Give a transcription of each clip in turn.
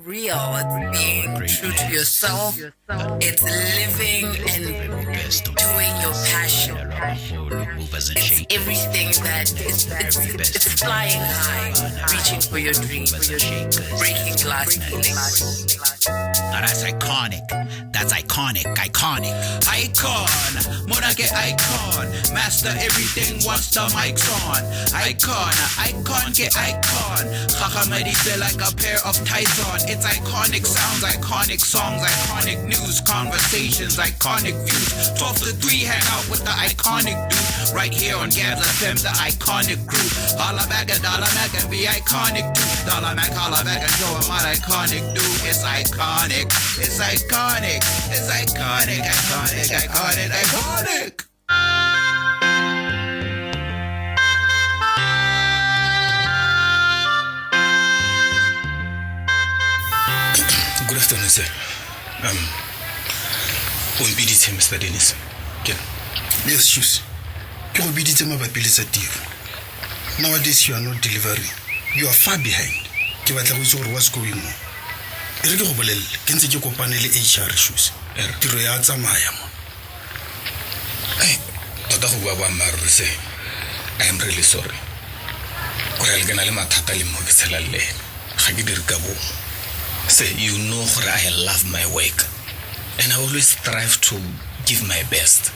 real. It's being true to yourself. It's living and doing your passion. It's everything that it's flying high, reaching for your dreams, breaking glass ceilings. That's iconic. That's iconic. Icon. Monarchy icon. Master everything once the mic's on. Icon, get icon. Khakamadi feel like a pair of tights on. It's iconic sounds, iconic songs, iconic news, conversations, iconic views. 12 to 3 hang out with the iconic dude. Right here on Gabz FM, the iconic crew. Holla back and dollar back and be iconic too. Dollar back, holla back and show him what iconic do. It's iconic. It's iconic. It's iconic. Iconic. Good afternoon, sir. Umbiditse, Mr. Dennis. Yes, shoes. You will be the Nowadays, you are not delivering. You are far behind. What's going on? HR shoes. I am really sorry. Say, you know I love my work, and I always strive to give my best.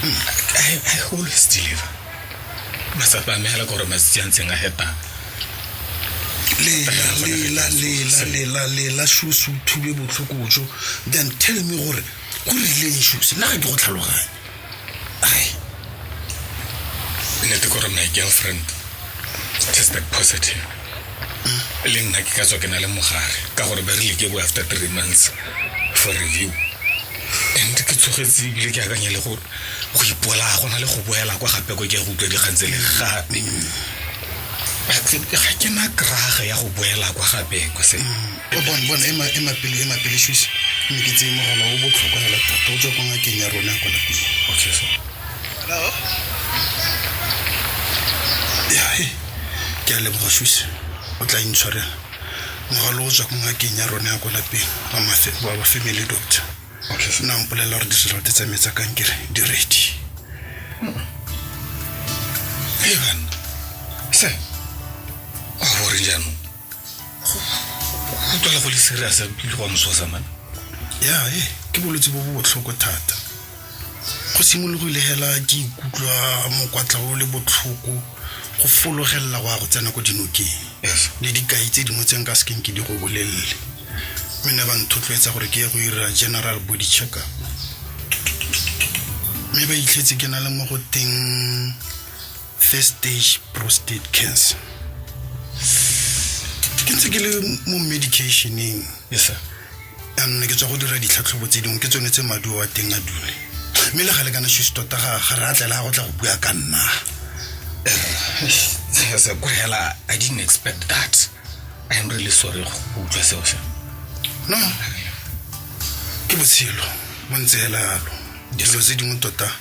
I always deliver. Lela shoes to be able to go. Then tell me what shoes. Now I don't know. Let go of my girlfriend. Just like positive. Linga ke ka tswa ke na le mogare ka gore ba rile ke go after 3 months for review and ke tsogetse ile ke akanya le gore go ipola gona le go boela kwa gape go ke go utlwa dikgantse le gape ga ke na kraga ya go boela kwa gape kwa se bon ema pele shoes me ke tseng mogala o botlhokwa la tata o tswa go ngakeng ya rona kwa lapeng. Okay sir. Hello. Yeah, ke a leboga shoes. O tla intshwarela mogalo o tswa go ngakeng ya rona go lapeng ba family doctor. Okay sir. Na mpolela re diserate tsa metsa kankere di ready. Evan sir a re jano o tla go le serious le go msosa man. Ya ke bolotse bo botlhoko thata go simologile hela ke ikutlwa mokwatla o le botlhoko go fologela wa go tsena go dinokeng. Yes. Le dikai tse dingwe tseng ka skin ke di go bolelle mena ba nthotloetsa gore ke go ira general body check-up me ba itlhetse ke na le mo go teng first stage prostate cancer ke ntse ke le mo medicationeng. Yes sir. Ke tswa go dira ditlhatlhobo tse dingwe ke tsone tse maduo wa teng a dule me le gale kana shoes tota ga re atlela go tla go bua ka nna. Yes, I didn't expect that. I am really sorry. No. Ke botshelo bontshela yalo dilo tse dingwe tota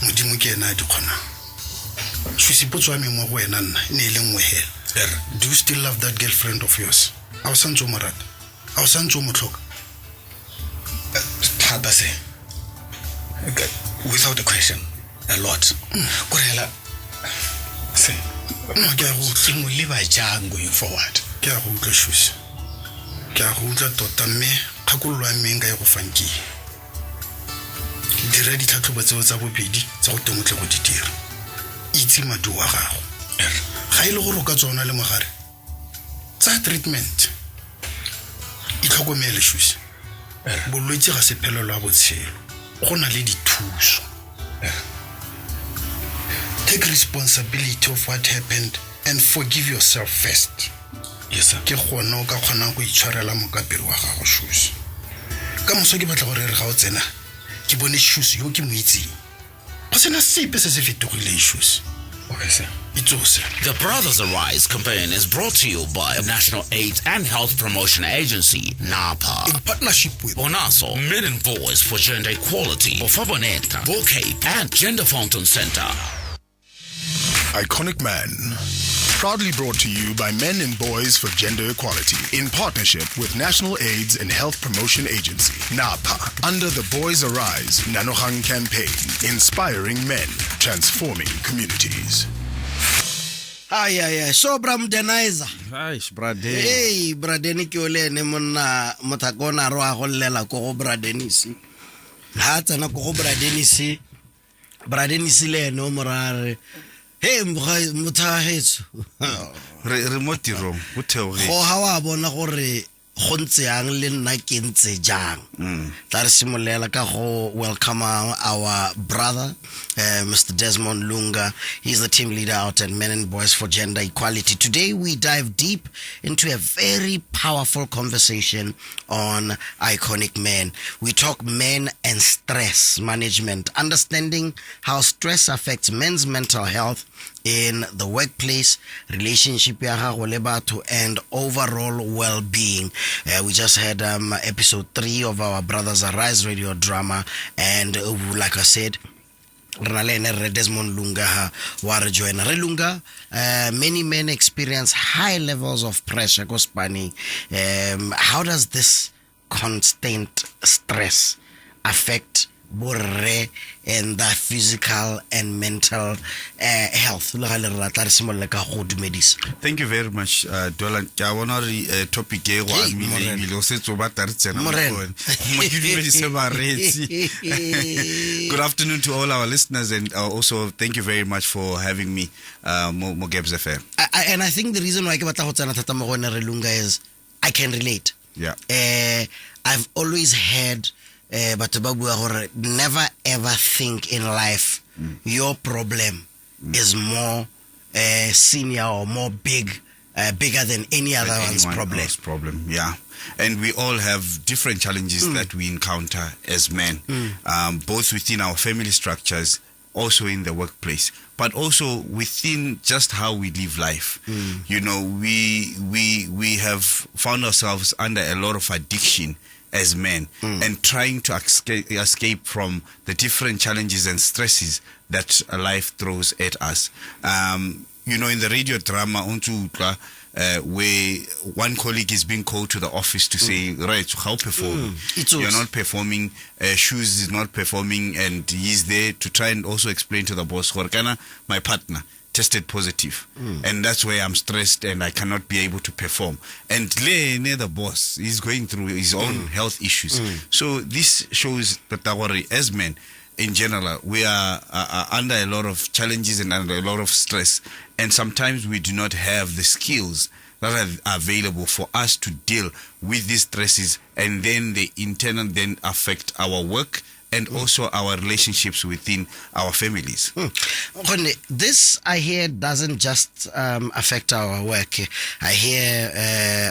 modimo ke ena di khona shoes ipotso me mo go wena nna ne le nngwe hela. Do you still love that girlfriend of yours? I was sanjo morata. I was sanjo motloka. Thata se without a question a lot. Korela se no ke a go tlimo le ba jang going forward. Ke a go utlwa shoes. Ke a go utlwa tota mme khakollo ya me nka e go fanki dira ditlhatlhobo tseo tsa bobedi tsa go temotle go di dira itse madu wa gago ga ile go roka tsona le mogare tsa treatment itlhokomele shoes bolwetse ga se phelelo a botshelo go na le dithuso. Take responsibility of what happened and forgive yourself first. Yes sir. Ke gona o ka kgona go itshwarela mokapelo wa gago shoes ka moso ke batla gore re ga o tsena ke bone shoes yo ke mo itseng go sena sepe se se fetogile shoes. Okay sir. It's awesome. The Brothers Arise campaign is brought to you by National AIDS and Health Promotion Agency, NAPA. In partnership with Bonaso, Men and Voice for Gender Equality, Bofaboneta, Bocape, and Gender Fountain Center. Iconic man Proudly brought to you by Men and Boys for Gender Equality in partnership with National AIDS and Health Promotion Agency, NAPA, under the Boys Arise Nanogang campaign, inspiring men, transforming communities. Ay, so Bramdenizer. Hi, brother. Hey, Bradeni Kyole Nemona Motakona Roa Holela Ko Bradenisi. Hatana Ko Bradenisi. Bradenisi le no morare. Hey, Mutahetsu. Remote room. What tell me? Ho hawa bona gore go ntse yang le nna ke ntse jang. Tla re simolela ka go welcome our brother Mr. Desmond Lunga. He's the team leader out at Men and Boys for Gender Equality. Today we dive deep into a very powerful conversation on iconic men. We talk men and stress management, understanding how stress affects men's mental health in the workplace, relationship and overall well-being. We just had episode 3 of our Brothers Arise radio drama, and like I said, Desmond Lunga were join Lunga. Many men experience high levels of pressure. How does this constant stress affect borre and the physical and mental health? Thank you very much, Dolan. I want to topic Good afternoon to all our listeners, and also thank you very much for having me, Gabz FM. And I think the reason why Lunga is I can relate. Yeah. I've always had but never ever think in life your problem is more senior or more bigger than any other one's problem. Yeah. And we all have different challenges that we encounter as men, both within our family structures, also in the workplace, but also within just how we live life. You know, we have found ourselves under a lot of addiction as men, and trying to escape from the different challenges and stresses that life throws at us. You know, in the radio drama, where one colleague is being called to the office to say, right, how perform? You're not performing, Shoes is not performing, and he's there to try and also explain to the boss, my partner tested positive, and that's where I'm stressed and I cannot be able to perform. And the boss is going through his own health issues. So this shows that as men in general, we are under a lot of challenges and under a lot of stress, and sometimes we do not have the skills that are available for us to deal with these stresses, and then they in turn then affect our work and also our relationships within our families. This, I hear, doesn't just affect our work. I hear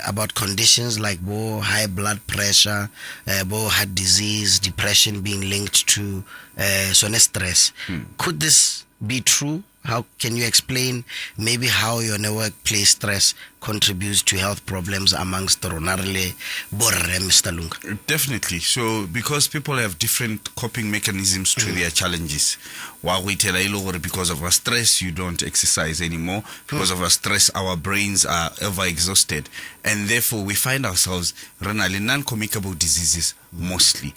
about conditions like high blood pressure, heart disease, depression being linked to stress. Could this be true? How can you explain maybe how your workplace stress contributes to health problems amongst the Ronarle Borre, Mr. Lunga? Definitely. So, because people have different coping mechanisms to their challenges. While we tell because of our stress, you don't exercise anymore. Because of our stress, our brains are ever exhausted. And therefore, we find ourselves renally non-communicable diseases mostly.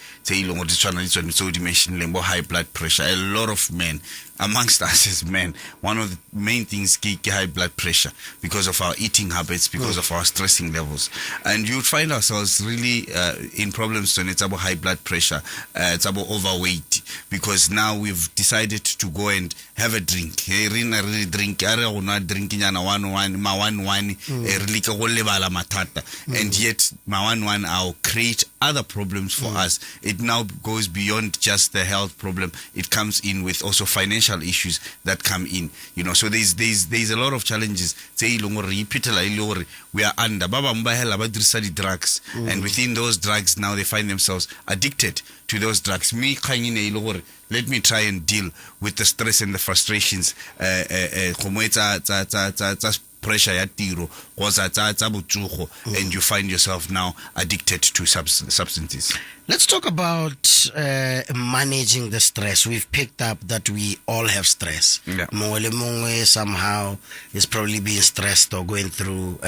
High blood pressure. A lot of men, amongst us as men, one of the main things is high blood pressure because of our eating habits, because of our stressing levels. And you find ourselves really in problems when it's about high blood pressure, it's about overweight, because now we've decided to go and have a drink. Really drink, drinking and yet I'll create other problems for us. It now goes beyond just the health problem. It comes in with also financial issues that come in. You know, so there's a lot of challenges. We are under drugs, and within those drugs now they find themselves addicted to those drugs. Let me try and deal with the stress and the frustrations. pressure ya tiro and you find yourself now addicted to substances. Let's talk about managing the stress. We've picked up that we all have stress. Yeah. Mongwe le mongwe somehow is probably being stressed or going through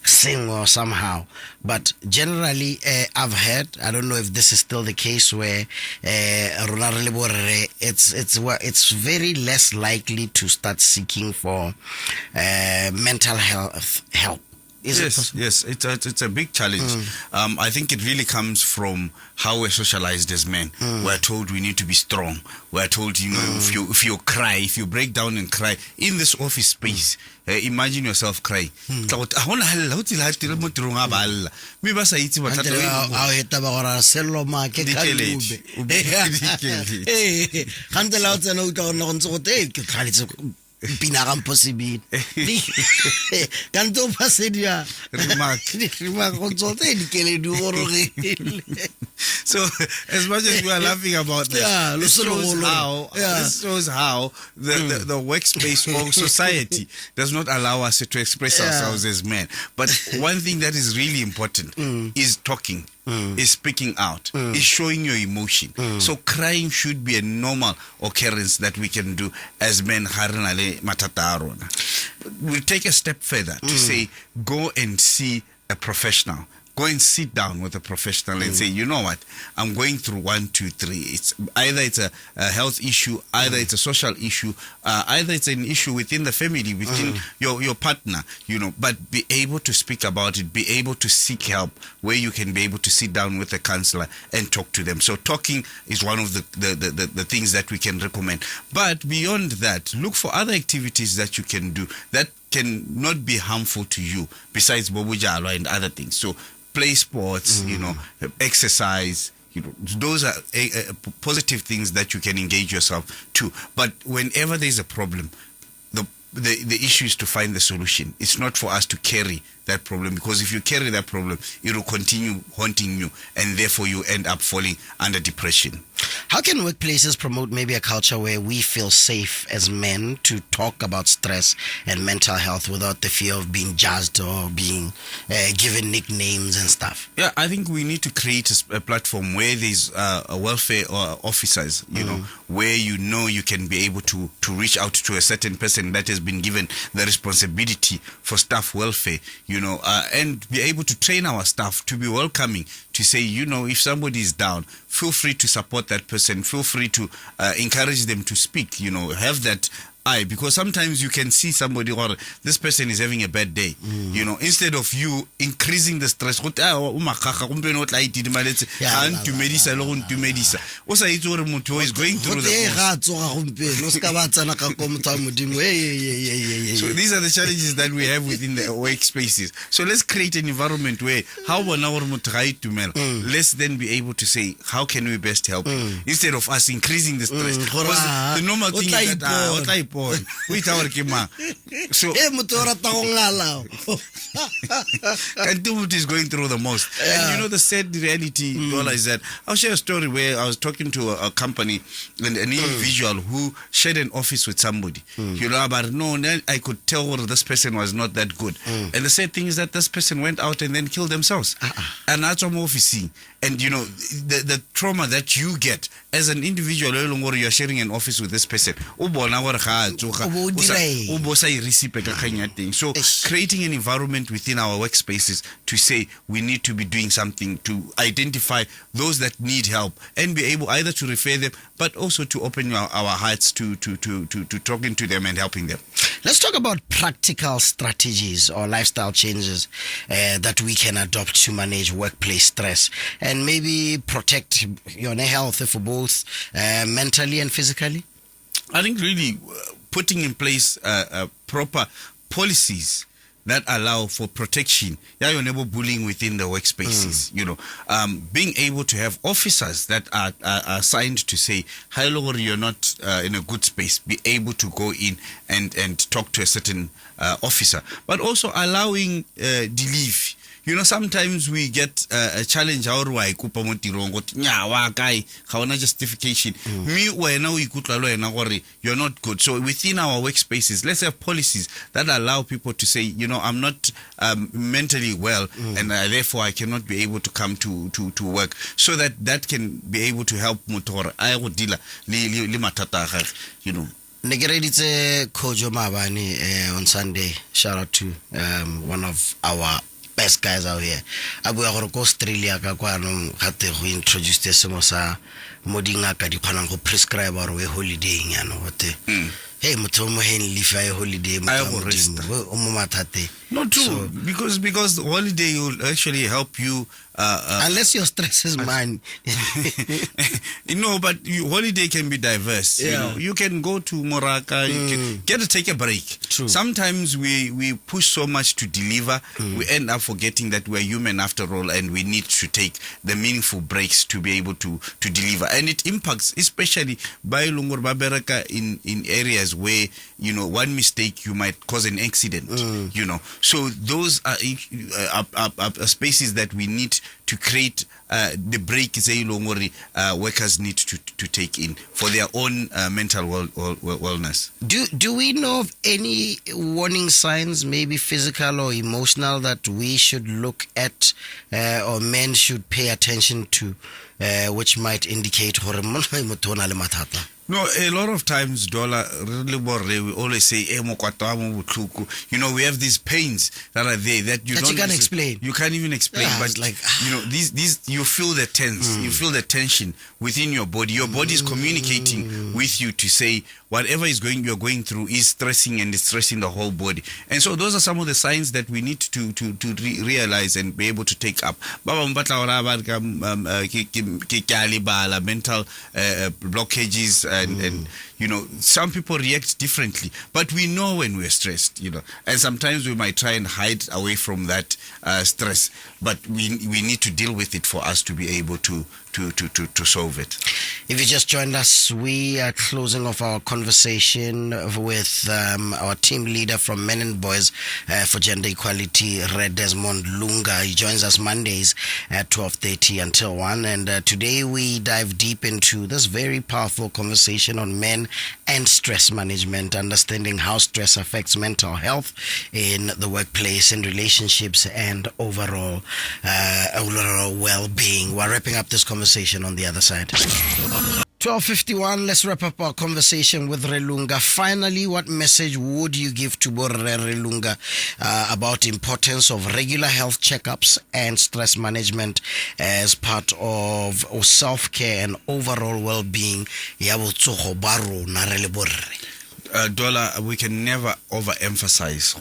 sing or somehow. But generally, I've heard, I don't know if this is still the case, where it's very less likely to start seeking for mental health help. Yes, it's a big challenge. I think it really comes from how we're socialized as men. We're told we need to be strong. We're told, if you cry, if you break down and cry in this office space, imagine yourself crying. Pinagam possible. Canto pasedia. So as much as we are laughing about this, this shows how the workspace or society does not allow us to express ourselves as men. But one thing that is really important is talking. Is speaking out, is showing your emotion. So crying should be a normal occurrence that we can do as men. We'll take a step further to say, go and see a professional. Go and sit down with a professional and say, you know what, I'm going through 1, 2, 3. It's either it's a health issue, either it's a social issue, either it's an issue within the family, within your partner, but be able to speak about it, be able to seek help where you can be able to sit down with a counselor and talk to them. So talking is one of the things that we can recommend. But beyond that, look for other activities that you can do that can not be harmful to you besides Bobo Jalo and other things. So play sports, exercise, those are positive things that you can engage yourself to. But whenever there's a problem, the issue is to find the solution. It's not for us to carry that problem, because if you carry that problem, it will continue haunting you, and therefore you end up falling under depression. How can workplaces promote maybe a culture where we feel safe as men to talk about stress and mental health without the fear of being judged or being given nicknames and stuff? Yeah, I think we need to create a platform where there's a welfare officers, where you can be able to reach out to a certain person that has been given the responsibility for staff welfare, and be able to train our staff to be welcoming, to say, if somebody is down, feel free to support that person, feel free to encourage them to speak, have that because sometimes you can see somebody, or this person is having a bad day, instead of you increasing the stress, is going through So these are the challenges that we have within the workspaces. So let's create an environment where let's then be able to say, how can we best help you? Instead of us increasing the stress. Because the normal thing is that so Kantumut is going through the most. And the sad reality is that I'll share a story where I was talking to a company and an individual who shared an office with somebody. But no, I could tell this person was not that good. And the sad thing is that this person went out and then killed themselves. And that's what office. And the trauma that you get as an individual, you're sharing an office with this person. So creating an environment within our workspaces to say we need to be doing something to identify those that need help and be able either to refer them, but also to open our hearts to talking to them and helping them. Let's talk about practical strategies or lifestyle changes that we can adopt to manage workplace stress and maybe protect your health for both mentally and physically. I think really putting in place proper policies that allow for protection, bullying within the workspaces, being able to have officers that are assigned to say, hi, Lord, you're not in a good space, be able to go in and talk to a certain officer, but also allowing leave. you know, sometimes we get a challenge how do I kupa mo tirong got nya wa kai ga ona justification me wena o ikutla lo ena gore you're not good. So within our workspaces, let's have policies that allow people to say, you know, I'm not mentally well and therefore I cannot be able to come to work, so that can be able to help motor I go deal le matata ga, you know. Negereditse Kojo Mabani on Sunday. Shout out to one of our best guys out here. Abu ya go Australia ka kwa no gate go introduce the semosa modinga ka di khana go prescribe or we holiday nyano hote. Hey, motho mo hen leave a holiday mo not true. So, because the holiday will actually help you unless your stress is mine. You know, but holiday can be diverse. Yeah. You know, you can go to Moraka, you can get to take a break. True. Sometimes we push so much to deliver, we end up forgetting that we're human after all, and we need to take the meaningful breaks to be able to deliver. And it impacts, especially by Lungur Baberaka in areas where, you know, one mistake you might cause an accident, you know. So those are spaces that we need to create the break workers need to take in for their own mental wellness. Do we know of any warning signs, maybe physical or emotional, that we should look at or men should pay attention to, which might indicate No, a lot of times, Dollar, we always say, you know, we have these pains that are there that you can't explain. You can't even explain, Yeah, but it's like, you know, these you feel the tense, you feel the tension within your body. Your body is communicating with you to say whatever you're going through is stressing, and it's stressing the whole body. And so those are some of the signs that we need to realize and be able to take up. Mental blockages and you know, some people react differently, but we know when we're stressed, you know, and sometimes we might try and hide away from that stress, but we need to deal with it for us to be able to solve it. If you just joined us, we are closing off our conversation with our team leader from Men and Boys for Gender Equality, Desmond Lunga. He joins us Mondays at 12:30 until 1, and today we dive deep into this very powerful conversation on men and stress management, understanding how stress affects mental health in the workplace, in relationships, and overall well-being. We're wrapping up this conversation on the other side. 12:51, let's wrap up our conversation with Relunga. Finally, what message would you give to Relunga about the importance of regular health checkups and stress management as part of self-care and overall well-being? Dollar, we can never overemphasize.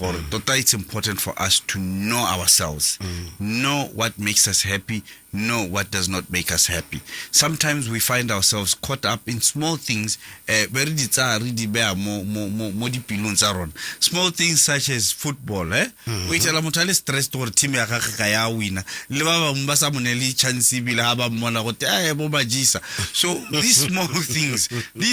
It's important for us to know ourselves, know what makes us happy, know what does not make us happy. Sometimes we find ourselves caught up in small things, small things such as football. We tell them stressed or team ya win. So these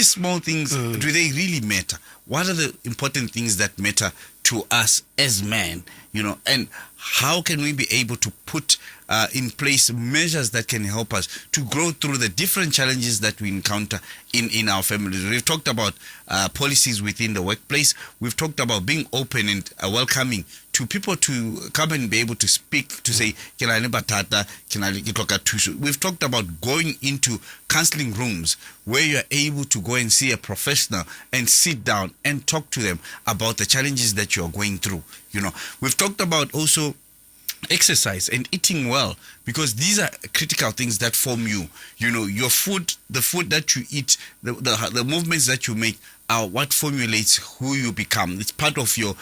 small things, do they really matter? What are the important things that matter to us as men, you know, and how can we be able to put in place measures that can help us to grow through the different challenges that we encounter in our families? We've talked about policies within the workplace. We've talked about being open and welcoming to people to come and be able to speak, to say, we've talked about going into counseling rooms where you're able to go and see a professional and sit down and talk to them about the challenges that you're going through. You know, we've talked about also exercise and eating well, because these are critical things that form you. You know, your food, the food that you eat, the movements that you make are what formulates who you become. It's part of your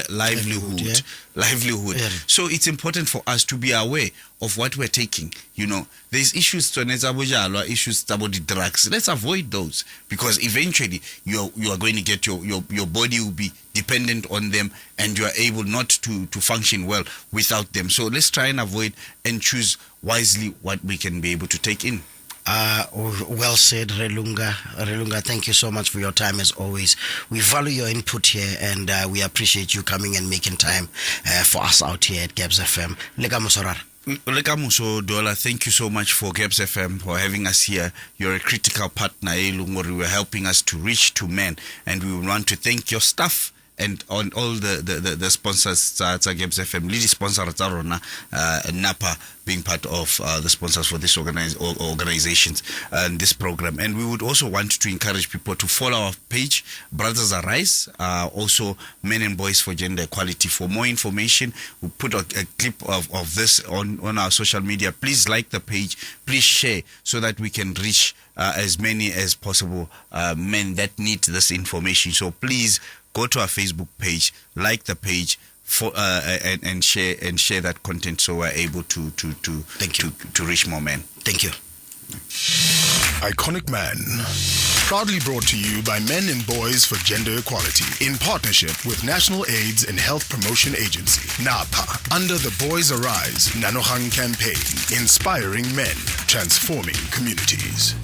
livelihood. Yeah. So it's important for us to be aware of what we're taking. You know, there's issues to issues about the drugs. Let's avoid those, because eventually you are going to get your body will be dependent on them, and you are able not to function well without them. So let's try and avoid and choose wisely what we can be able to take in. Well said, Relunga. Relunga, thank you so much for your time as always. We value your input here, and we appreciate you coming and making time for us out here at Gabz FM. Lega Mosorara. Lekamuso Dola, thank you so much for Gabz FM for having us here. You're a critical partner, Lungori. You are helping us to reach to men, and we want to thank your staff and on all the sponsors at Gabz FM, lead sponsor Tarona, Napa being part of the sponsors for this organizations and this program. And we would also want to encourage people to follow our page, Brothers Arise, also Men and Boys for Gender Equality. For more information, we put a clip of this on our social media. Please like the page, please share so that we can reach as many as possible men that need this information. So please go to our Facebook page, like the page, and share that content so we're able to reach more men. Thank you. Iconic Man. Proudly brought to you by Men and Boys for Gender Equality in partnership with National AIDS and Health Promotion Agency, NAPA, under the Boys Arise Nanogang campaign, inspiring men, transforming communities.